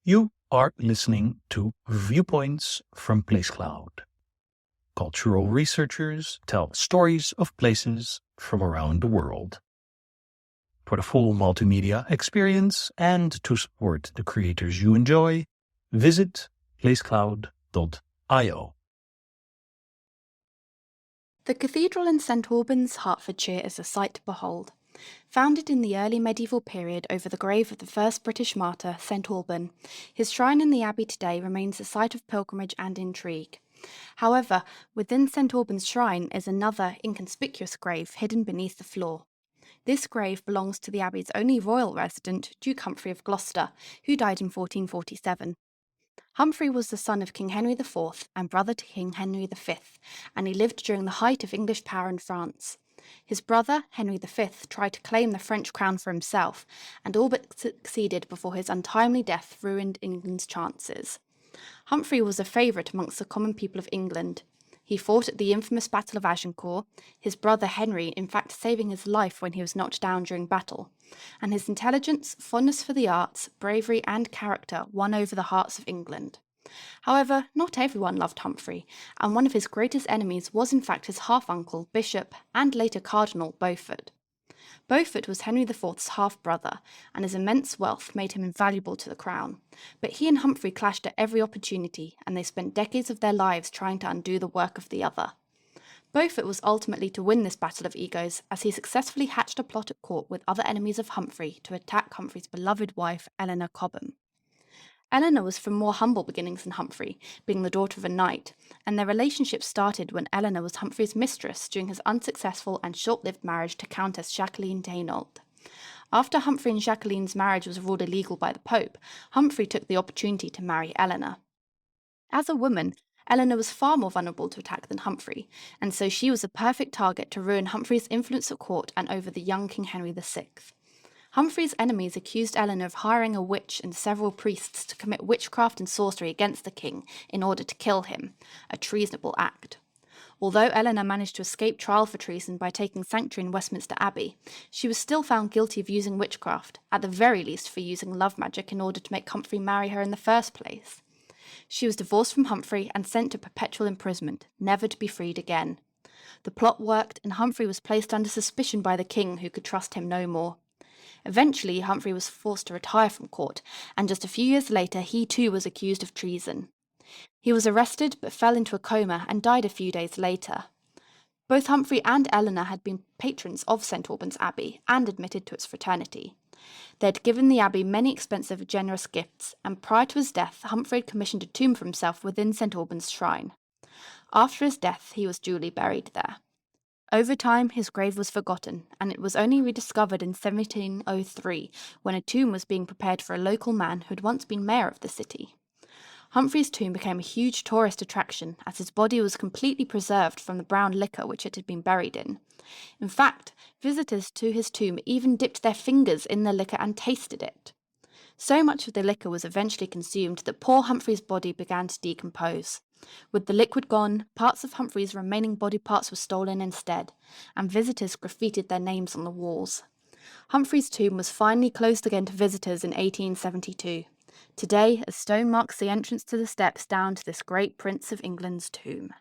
You are listening to Viewpoints from PlaceCloud. Cultural researchers tell stories of places from around the world. For the full multimedia experience and to support the creators you enjoy, visit placecloud.io. The cathedral in St Albans, Hertfordshire is a sight to behold. Founded in the early medieval period over the grave of the first British martyr, St Alban, his shrine in the Abbey today remains a site of pilgrimage and intrigue. However, within St Alban's shrine is another inconspicuous grave hidden beneath the floor. This grave belongs to the Abbey's only royal resident, Duke Humphrey of Gloucester, who died in 1447. Humphrey was the son of King Henry IV and brother to King Henry V, and he lived during the height of English power in France. His brother, Henry V, tried to claim the French crown for himself, and all but succeeded before his untimely death ruined England's chances. Humphrey was a favourite amongst the common people of England. He fought at the infamous Battle of Agincourt, his brother Henry in fact saving his life when he was knocked down during battle, and his intelligence, fondness for the arts, bravery and character won over the hearts of England. However, not everyone loved Humphrey, and one of his greatest enemies was in fact his half-uncle, Bishop, and later Cardinal Beaufort. Beaufort was Henry IV's half-brother, and his immense wealth made him invaluable to the crown. But he and Humphrey clashed at every opportunity, and they spent decades of their lives trying to undo the work of the other. Beaufort was ultimately to win this battle of egos, as he successfully hatched a plot at court with other enemies of Humphrey to attack Humphrey's beloved wife, Eleanor Cobham. Eleanor was from more humble beginnings than Humphrey, being the daughter of a knight, and their relationship started when Eleanor was Humphrey's mistress during his unsuccessful and short-lived marriage to Countess Jacqueline d'Hainault. After Humphrey and Jacqueline's marriage was ruled illegal by the Pope, Humphrey took the opportunity to marry Eleanor. As a woman, Eleanor was far more vulnerable to attack than Humphrey, and so she was a perfect target to ruin Humphrey's influence at court and over the young King Henry VI. Humphrey's enemies accused Eleanor of hiring a witch and several priests to commit witchcraft and sorcery against the king in order to kill him, a treasonable act. Although Eleanor managed to escape trial for treason by taking sanctuary in Westminster Abbey, she was still found guilty of using witchcraft, at the very least for using love magic in order to make Humphrey marry her in the first place. She was divorced from Humphrey and sent to perpetual imprisonment, never to be freed again. The plot worked, and Humphrey was placed under suspicion by the king, who could trust him no more. Eventually, Humphrey was forced to retire from court, and just a few years later he too was accused of treason. He was arrested but fell into a coma and died a few days later. Both Humphrey and Eleanor had been patrons of St Albans Abbey and admitted to its fraternity. They had given the Abbey many expensive and generous gifts, and prior to his death Humphrey had commissioned a tomb for himself within St Albans shrine. After his death he was duly buried there. Over time, his grave was forgotten, and it was only rediscovered in 1703 when a tomb was being prepared for a local man who had once been mayor of the city. Humphrey's tomb became a huge tourist attraction, as his body was completely preserved from the brown liquor which it had been buried in. In fact, visitors to his tomb even dipped their fingers in the liquor and tasted it. So much of the liquor was eventually consumed that poor Humphrey's body began to decompose. With the liquid gone, parts of Humphrey's remaining body parts were stolen instead, and visitors graffitied their names on the walls. Humphrey's tomb was finally closed again to visitors in 1872. Today, a stone marks the entrance to the steps down to this great Prince of England's tomb.